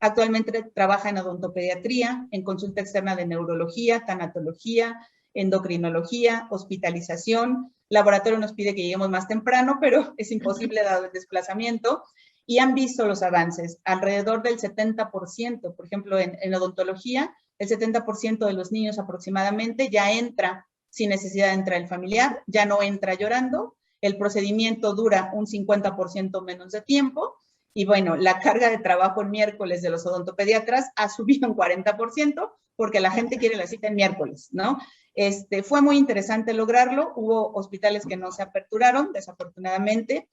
Actualmente trabaja en odontopediatría, en consulta externa de neurología, tanatología, endocrinología, hospitalización. Laboratorio nos pide que lleguemos más temprano, pero es imposible dado el desplazamiento. Y han visto los avances, alrededor del 70%, por ejemplo, en odontología, el 70% de los niños aproximadamente ya entra sin necesidad de entrar el familiar, ya no entra llorando, el procedimiento dura un 50% menos de tiempo, y bueno, la carga de trabajo el miércoles de los odontopediatras ha subido un 40%, porque la gente quiere la cita el miércoles, ¿no? Fue muy interesante lograrlo, hubo hospitales que no se aperturaron, desafortunadamente,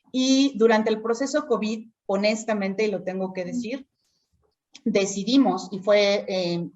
y durante el proceso COVID, honestamente, y lo tengo que decir, decidimos, y fue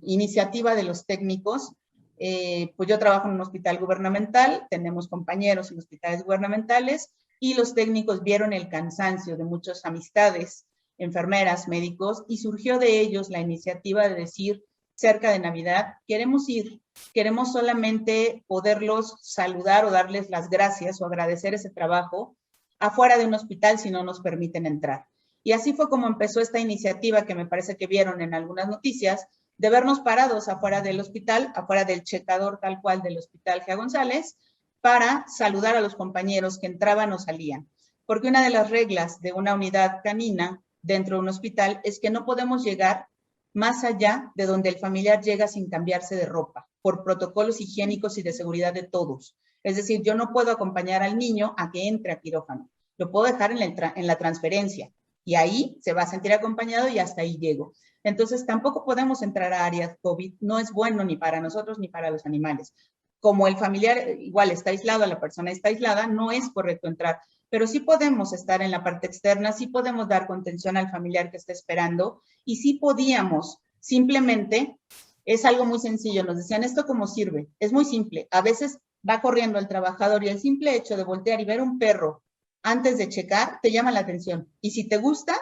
iniciativa de los técnicos, pues yo trabajo en un hospital gubernamental, tenemos compañeros en hospitales gubernamentales, y los técnicos vieron el cansancio de muchas amistades, enfermeras, médicos, y surgió de ellos la iniciativa de decir, cerca de Navidad, queremos ir, queremos solamente poderlos saludar o darles las gracias o agradecer ese trabajo afuera de un hospital si no nos permiten entrar. Y así fue como empezó esta iniciativa, que me parece que vieron en algunas noticias, de vernos parados afuera del hospital, afuera del checador tal cual del Hospital G. González, para saludar a los compañeros que entraban o salían. Porque una de las reglas de una unidad canina dentro de un hospital es que no podemos llegar más allá de donde el familiar llega sin cambiarse de ropa, por protocolos higiénicos y de seguridad de todos. Es decir, yo no puedo acompañar al niño a que entre a quirófano, lo puedo dejar en la transferencia, y ahí se va a sentir acompañado y hasta ahí llego. Entonces, tampoco podemos entrar a áreas COVID, no es bueno ni para nosotros ni para los animales. Como el familiar igual está aislado, la persona está aislada, no es correcto entrar, pero sí podemos estar en la parte externa, sí podemos dar contención al familiar que está esperando, y sí podíamos, simplemente, es algo muy sencillo, nos decían, ¿esto cómo sirve? Es muy simple, a veces va corriendo el trabajador y el simple hecho de voltear y ver un perro antes de checar te llama la atención, y si te gusta,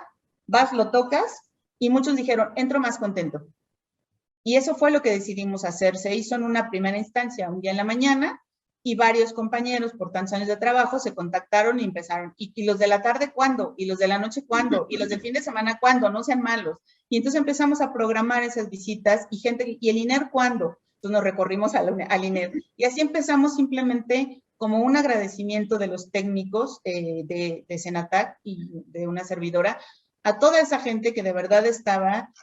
vas, lo tocas, y muchos dijeron, entro más contento. Y eso fue lo que decidimos hacer. Se hizo en una primera instancia un día en la mañana, y varios compañeros por tantos años de trabajo se contactaron y empezaron, ¿y los de la tarde cuándo? ¿Y los de la noche cuándo? ¿Y los del fin de semana cuándo? No sean malos. Y entonces empezamos a programar esas visitas, y ¿y el INER cuándo? Entonces nos recorrimos al INER, y así empezamos simplemente como un agradecimiento de los técnicos de Senatac y de una servidora, a toda esa gente que de verdad estaba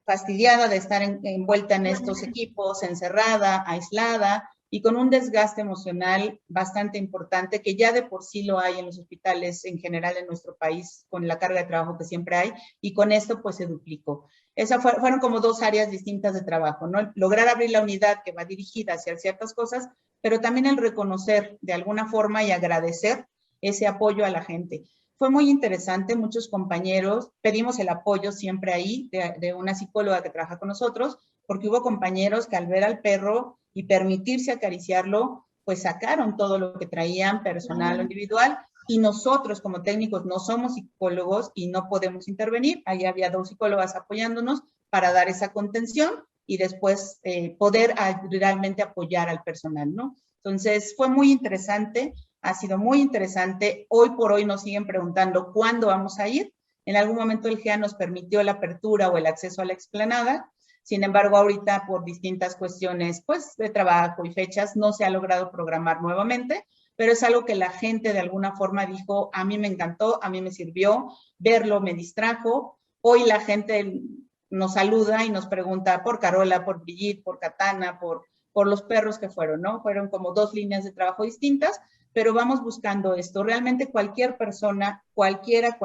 fastidiada de estar envuelta en estos equipos, encerrada, aislada, y con un desgaste emocional bastante importante, que ya de por sí lo hay en los hospitales en general en nuestro país, con la carga de trabajo que siempre hay, y con esto pues se duplicó. Esas fueron como dos áreas distintas de trabajo, ¿no? Lograr abrir la unidad que va dirigida hacia ciertas cosas, pero también el reconocer de alguna forma y agradecer ese apoyo a la gente. Fue muy interesante, muchos compañeros, pedimos el apoyo siempre ahí de una psicóloga que trabaja con nosotros, porque hubo compañeros que al ver al perro y permitirse acariciarlo, pues sacaron todo lo que traían, personal o individual, y nosotros como técnicos no somos psicólogos y no podemos intervenir. Ahí había 2 psicólogas apoyándonos para dar esa contención y después poder realmente apoyar al personal, ¿no? Entonces, fue muy interesante, ha sido muy interesante. Hoy por hoy nos siguen preguntando cuándo vamos a ir. En algún momento el GEA nos permitió la apertura o el acceso a la explanada. Sin embargo, ahorita por distintas cuestiones, pues, de trabajo y fechas, no se ha logrado programar nuevamente, pero es algo que la gente de alguna forma dijo, a mí me encantó, a mí me sirvió, verlo me distrajo. Hoy la gente nos saluda y nos pregunta por Carola, por Brigitte, por Katana, por los perros que fueron, ¿no? Fueron como 2 líneas de trabajo distintas, pero vamos buscando esto. Realmente cualquier persona, cualquiera,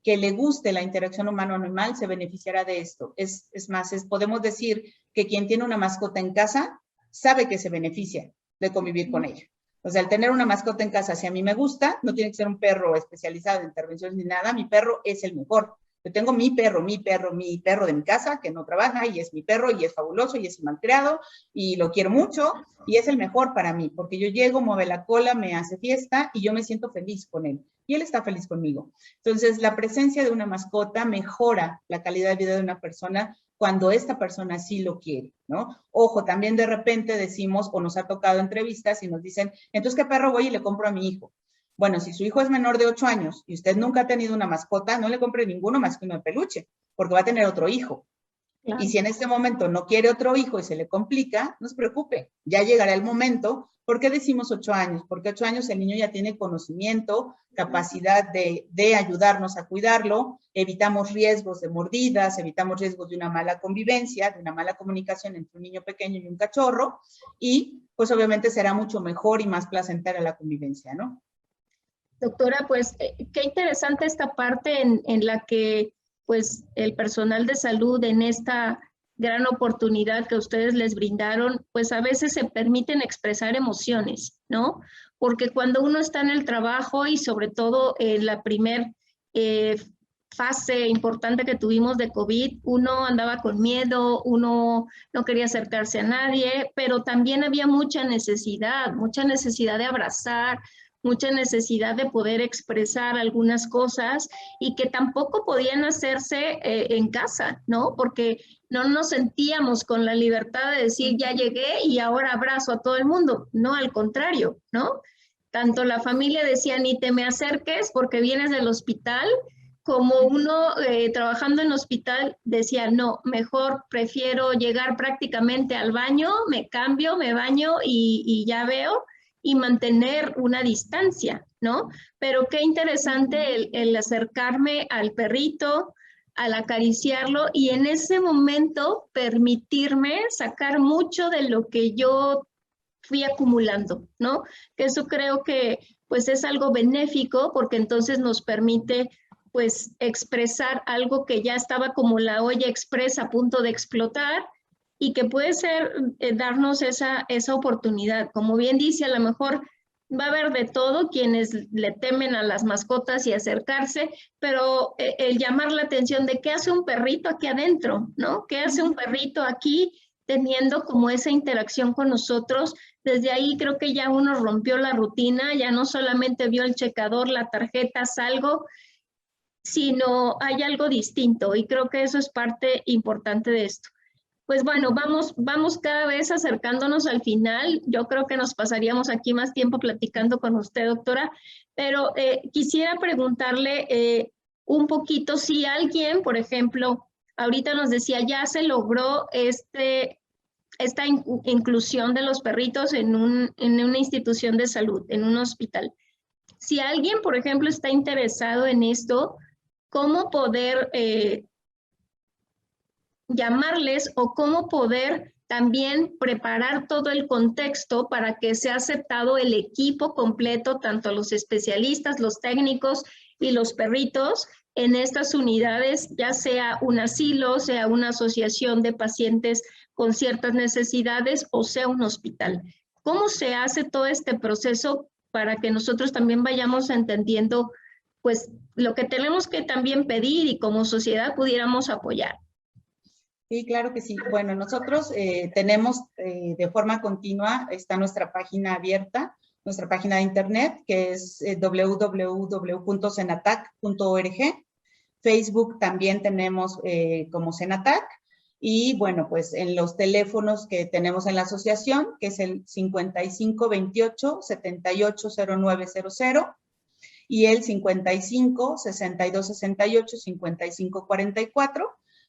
que le guste la interacción humano-animal se beneficiará de esto. Es más, podemos decir que quien tiene una mascota en casa sabe que se beneficia de convivir con ella. O sea, al tener una mascota en casa, si a mí me gusta, no tiene que ser un perro especializado en intervenciones ni nada, mi perro es el mejor. Yo tengo mi perro de mi casa que no trabaja y es mi perro y es fabuloso y es malcriado y lo quiero mucho y es el mejor para mí porque yo llego, mueve la cola, me hace fiesta y yo me siento feliz con él y él está feliz conmigo. Entonces, la presencia de una mascota mejora la calidad de vida de una persona cuando esta persona sí lo quiere, ¿no? Ojo, también de repente decimos o nos ha tocado entrevistas y nos dicen, entonces, ¿qué perro voy y le compro a mi hijo? Bueno, si su hijo es menor de 8 años y usted nunca ha tenido una mascota, no le compre ninguno más que uno de peluche, porque va a tener otro hijo. Claro. Y si en este momento no quiere otro hijo y se le complica, no se preocupe, ya llegará el momento. ¿Por qué decimos 8 años? Porque 8 años el niño ya tiene conocimiento, capacidad de ayudarnos a cuidarlo, evitamos riesgos de mordidas, evitamos riesgos de una mala convivencia, de una mala comunicación entre un niño pequeño y un cachorro, y pues obviamente será mucho mejor y más placentera la convivencia, ¿no? Doctora, pues qué interesante esta parte en la que pues el personal de salud en esta gran oportunidad que ustedes les brindaron, pues a veces se permiten expresar emociones, ¿no? Porque cuando uno está en el trabajo y sobre todo en la primer fase importante que tuvimos de COVID, uno andaba con miedo, uno no quería acercarse a nadie, pero también había mucha necesidad de abrazar, mucha necesidad de poder expresar algunas cosas y que tampoco podían hacerse en casa, ¿no? Porque no nos sentíamos con la libertad de decir, ya llegué y ahora abrazo a todo el mundo. No, al contrario, ¿no? Tanto la familia decía, ni te me acerques porque vienes del hospital, como uno trabajando en hospital decía, no, mejor prefiero llegar prácticamente al baño, me cambio, me baño y ya veo, y mantener una distancia, ¿no? Pero qué interesante el acercarme al perrito, al acariciarlo y en ese momento permitirme sacar mucho de lo que yo fui acumulando, ¿no? Que eso creo que pues es algo benéfico porque entonces nos permite pues expresar algo que ya estaba como la olla expresa a punto de explotar y que puede ser darnos esa oportunidad. Como bien dice, a lo mejor va a haber de todo quienes le temen a las mascotas y acercarse, pero el llamar la atención de qué hace un perrito aquí adentro, ¿no? ¿Qué hace un perrito aquí teniendo como esa interacción con nosotros? Desde ahí creo que ya uno rompió la rutina, ya no solamente vio el checador, la tarjeta, salgo, sino hay algo distinto y creo que eso es parte importante de esto. Pues bueno, vamos cada vez acercándonos al final. Yo creo que nos pasaríamos aquí más tiempo platicando con usted, doctora, pero quisiera preguntarle un poquito si alguien, por ejemplo, ahorita nos decía, ya se logró esta inclusión de los perritos en una institución de salud, en un hospital. Si alguien, por ejemplo, está interesado en esto, ¿cómo poder llamarles o cómo poder también preparar todo el contexto para que sea aceptado el equipo completo, tanto los especialistas, los técnicos y los perritos en estas unidades, ya sea un asilo, sea una asociación de pacientes con ciertas necesidades o sea un hospital? ¿Cómo se hace todo este proceso para que nosotros también vayamos entendiendo pues lo que tenemos que también pedir y como sociedad pudiéramos apoyar? Sí, claro que sí. Bueno, nosotros tenemos de forma continua, está nuestra página abierta, nuestra página de internet, que es www.cenatac.org. Facebook también tenemos como Senatac. Y bueno, pues en los teléfonos que tenemos en la asociación, que es el 5528-780900 y el 55-6268-5544.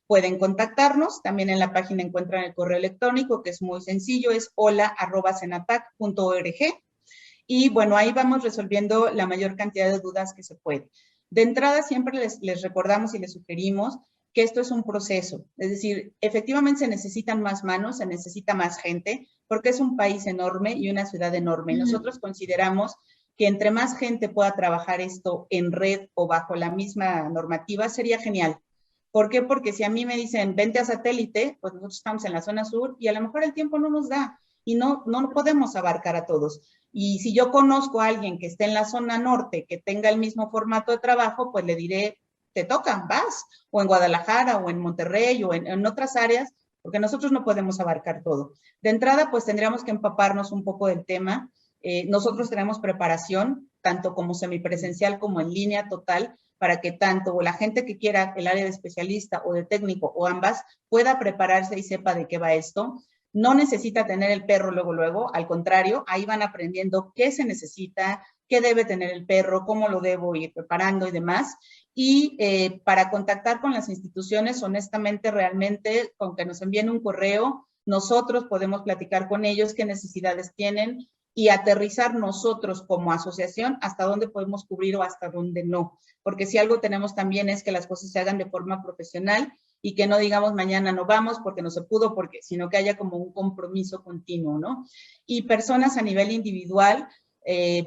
Pueden contactarnos. También en la página encuentran el correo electrónico, que es muy sencillo, es hola@senatac.org. Y bueno, ahí vamos resolviendo la mayor cantidad de dudas que se puede. De entrada, siempre les recordamos y les sugerimos que esto es un proceso. Es decir, efectivamente se necesitan más manos, se necesita más gente, porque es un país enorme y una ciudad enorme. Y nosotros consideramos que entre más gente pueda trabajar esto en red o bajo la misma normativa, sería genial. ¿Por qué? Porque si a mí me dicen, vente a satélite, pues nosotros estamos en la zona sur y a lo mejor el tiempo no nos da y no podemos abarcar a todos. Y si yo conozco a alguien que esté en la zona norte, que tenga el mismo formato de trabajo, pues le diré, te toca, vas, o en Guadalajara, o en Monterrey, o en otras áreas, porque nosotros no podemos abarcar todo. De entrada, pues tendríamos que empaparnos un poco del tema. Nosotros tenemos preparación, tanto como semipresencial como en línea total, para que tanto la gente que quiera el área de especialista o de técnico, o ambas, pueda prepararse y sepa de qué va esto. No necesita tener el perro luego, al contrario, ahí van aprendiendo qué se necesita, qué debe tener el perro, cómo lo debo ir preparando y demás. Y para contactar con las instituciones, honestamente, realmente, con que nos envíen un correo, nosotros podemos platicar con ellos qué necesidades tienen y aterrizar nosotros como asociación hasta dónde podemos cubrir o hasta dónde no. Porque si algo tenemos también es que las cosas se hagan de forma profesional y que no digamos mañana no vamos porque no se pudo, sino que haya como un compromiso continuo, ¿no? Y personas a nivel individual,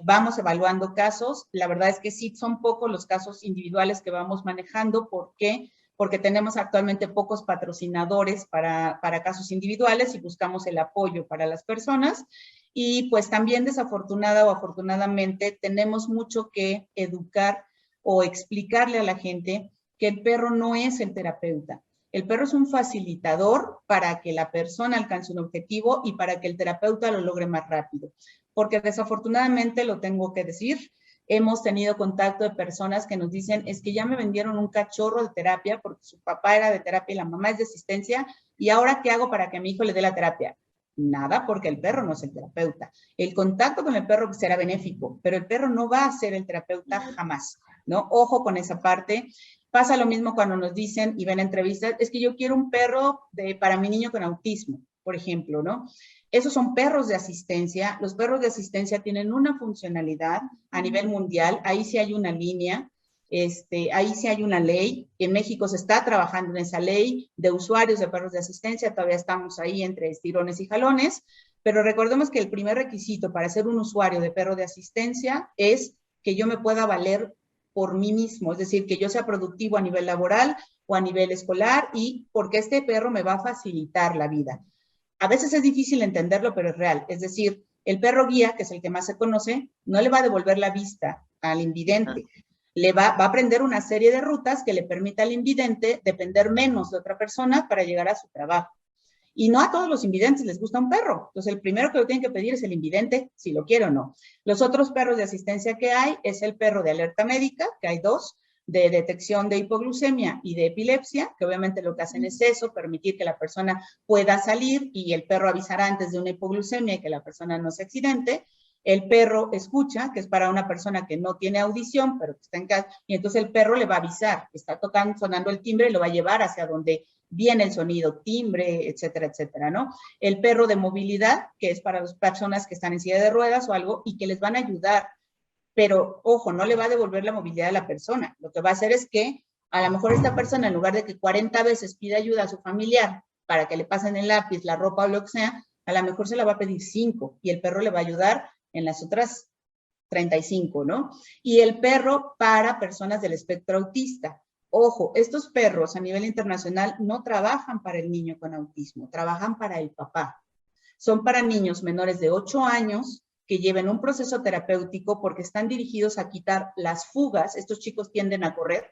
vamos evaluando casos. La verdad es que sí son pocos los casos individuales que vamos manejando. ¿Por qué? Porque tenemos actualmente pocos patrocinadores para casos individuales y buscamos el apoyo para las personas. Y pues también desafortunada o afortunadamente tenemos mucho que educar o explicarle a la gente que el perro no es el terapeuta. El perro es un facilitador para que la persona alcance un objetivo y para que el terapeuta lo logre más rápido. Porque desafortunadamente, lo tengo que decir, hemos tenido contacto de personas que nos dicen, es que ya me vendieron un cachorro de terapia porque su papá era de terapia y la mamá es de asistencia, y ahora ¿qué hago para que a mi hijo le dé la terapia? Nada, porque el perro no es el terapeuta. El contacto con el perro será benéfico, pero el perro no va a ser el terapeuta jamás, ¿no? Ojo con esa parte. Pasa lo mismo cuando nos dicen y ven entrevistas, es que yo quiero un perro para mi niño con autismo, por ejemplo, ¿no? Esos son perros de asistencia. Los perros de asistencia tienen una funcionalidad a nivel mundial. Ahí sí hay una línea, ahí sí hay una ley. En México se está trabajando en esa ley de usuarios de perros de asistencia. Todavía estamos ahí entre estirones y jalones. Pero recordemos que el primer requisito para ser un usuario de perro de asistencia es que yo me pueda valer por mí mismo, es decir, que yo sea productivo a nivel laboral o a nivel escolar, y porque este perro me va a facilitar la vida. A veces es difícil entenderlo, pero es real. Es decir, el perro guía, que es el que más se conoce, no le va a devolver la vista al invidente. Le va a aprender una serie de rutas que le permita al invidente depender menos de otra persona para llegar a su trabajo. Y no a todos los invidentes les gusta un perro. Entonces, el primero que lo tienen que pedir es el invidente, si lo quiere o no. Los otros perros de asistencia que hay es el perro de alerta médica, que hay dos, de detección de hipoglucemia y de epilepsia, que obviamente lo que hacen es eso, permitir que la persona pueda salir y el perro avisará antes de una hipoglucemia y que la persona no se accidente. El perro escucha, que es para una persona que no tiene audición, pero que está en casa, y entonces el perro le va a avisar, está tocando, sonando el timbre y lo va a llevar hacia donde viene el sonido, timbre, etcétera, etcétera, ¿no? El perro de movilidad, que es para las personas que están en silla de ruedas o algo y que les van a ayudar, pero ojo, no le va a devolver la movilidad a la persona. Lo que va a hacer es que a lo mejor esta persona, en lugar de que 40 veces pida ayuda a su familiar para que le pasen el lápiz, la ropa o lo que sea, a lo mejor se la va a pedir 5 y el perro le va a ayudar en las otras 35, ¿no? Y el perro para personas del espectro autista. Ojo, estos perros a nivel internacional no trabajan para el niño con autismo, trabajan para el papá. Son para niños menores de 8 años que lleven un proceso terapéutico porque están dirigidos a quitar las fugas. Estos chicos tienden a correr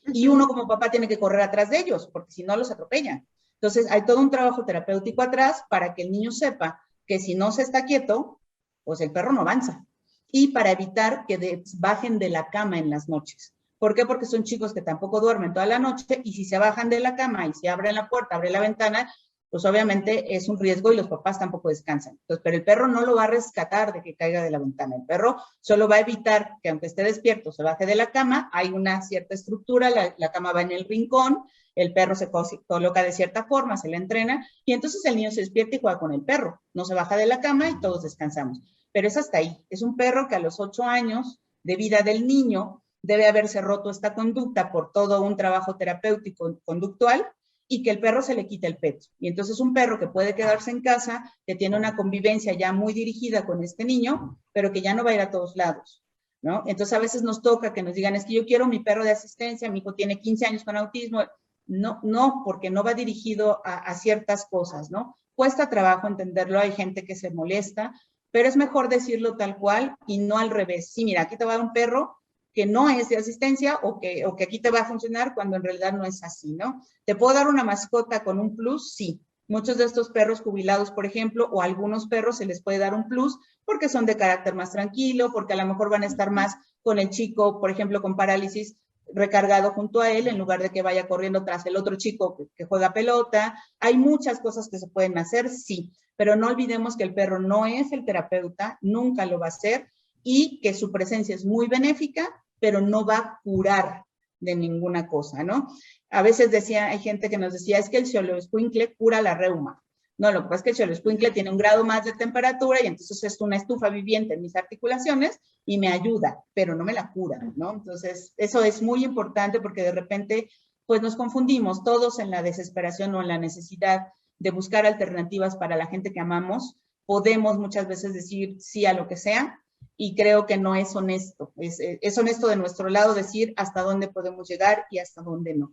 y uno como papá tiene que correr atrás de ellos porque si no los atropellan. Entonces hay todo un trabajo terapéutico atrás para que el niño sepa que si no se está quieto, pues el perro no avanza. Y para evitar que bajen de la cama en las noches. ¿Por qué? Porque son chicos que tampoco duermen toda la noche y si se bajan de la cama y se abren la puerta, abren la ventana, pues obviamente es un riesgo y los papás tampoco descansan. Entonces, pero el perro no lo va a rescatar de que caiga de la ventana. El perro solo va a evitar que aunque esté despierto se baje de la cama. Hay una cierta estructura, la cama va en el rincón, el perro se coloca de cierta forma, se le entrena y entonces el niño se despierta y juega con el perro. No se baja de la cama y todos descansamos. Pero es hasta ahí. Es un perro que a los 8 años de vida del niño debe haberse roto esta conducta por todo un trabajo terapéutico conductual y que el perro se le quite el peto. Y entonces un perro que puede quedarse en casa, que tiene una convivencia ya muy dirigida con este niño, pero que ya no va a ir a todos lados, ¿no? Entonces a veces nos toca que nos digan, es que yo quiero mi perro de asistencia, mi hijo tiene 15 años con autismo. No, porque no va dirigido a ciertas cosas, ¿no? Cuesta trabajo entenderlo, hay gente que se molesta, pero es mejor decirlo tal cual y no al revés. Sí, mira, aquí te va a dar un perro que no es de asistencia o que aquí te va a funcionar cuando en realidad no es así, ¿no? ¿Te puedo dar una mascota con un plus? Sí. Muchos de estos perros jubilados, por ejemplo, o algunos perros se les puede dar un plus porque son de carácter más tranquilo, porque a lo mejor van a estar más con el chico, por ejemplo, con parálisis recargado junto a él en lugar de que vaya corriendo tras el otro chico que juega pelota. Hay muchas cosas que se pueden hacer, sí, pero no olvidemos que el perro no es el terapeuta, nunca lo va a ser y que su presencia es muy benéfica, pero no va a curar de ninguna cosa, ¿no? A veces hay gente que nos decía, es que el xoloescuincle cura la reuma. No, lo que pasa es que el xoloescuincle tiene un grado más de temperatura y entonces es una estufa viviente en mis articulaciones y me ayuda, pero no me la cura, ¿no? Entonces, eso es muy importante porque de repente, pues nos confundimos todos en la desesperación o en la necesidad de buscar alternativas para la gente que amamos. Podemos muchas veces decir sí a lo que sea, y creo que no es honesto. Es honesto de nuestro lado decir hasta dónde podemos llegar y hasta dónde no.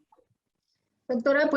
Doctora,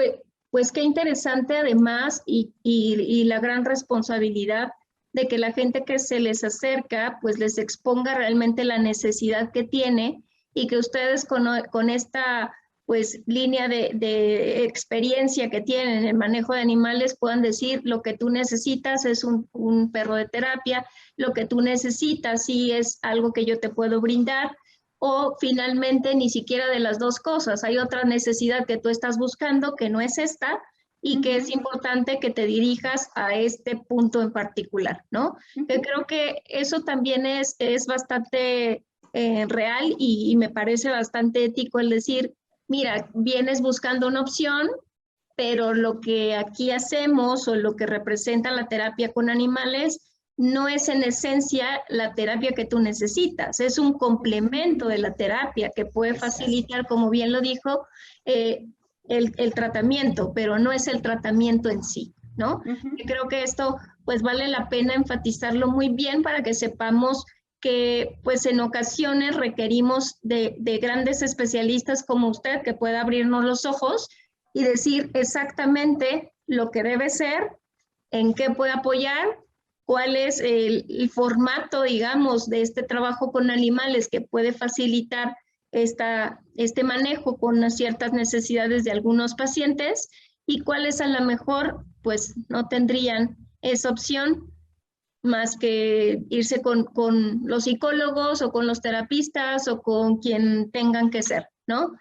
pues qué interesante además y la gran responsabilidad de que la gente que se les acerca pues les exponga realmente la necesidad que tiene y que ustedes con esta pues línea de experiencia que tienen en el manejo de animales puedan decir lo que tú necesitas es un perro de terapia, lo que tú necesitas sí es algo que yo te puedo brindar, o finalmente ni siquiera de las dos cosas. Hay otra necesidad que tú estás buscando que no es esta y que es importante que te dirijas a este punto en particular, ¿no? Que creo que eso también es bastante real y me parece bastante ético el decir, mira, vienes buscando una opción, pero lo que aquí hacemos o lo que representa la terapia con animales no es en esencia la terapia que tú necesitas, es un complemento de la terapia que puede facilitar, como bien lo dijo, el tratamiento, pero no es el tratamiento en sí, ¿no? Y creo que esto pues vale la pena enfatizarlo muy bien para que sepamos que pues en ocasiones requerimos de grandes especialistas como usted que pueda abrirnos los ojos y decir exactamente lo que debe ser, en qué puede apoyar, cuál es el formato, digamos, de este trabajo con animales que puede facilitar este manejo con ciertas necesidades de algunos pacientes y cuáles a lo mejor pues no tendrían esa opción más que irse con los psicólogos o con los terapistas o con quien tengan que ser, ¿no?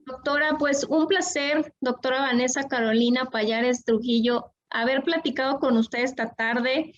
Doctora, pues un placer, doctora Vanessa Carolina Pallares Trujillo, haber platicado con usted esta tarde.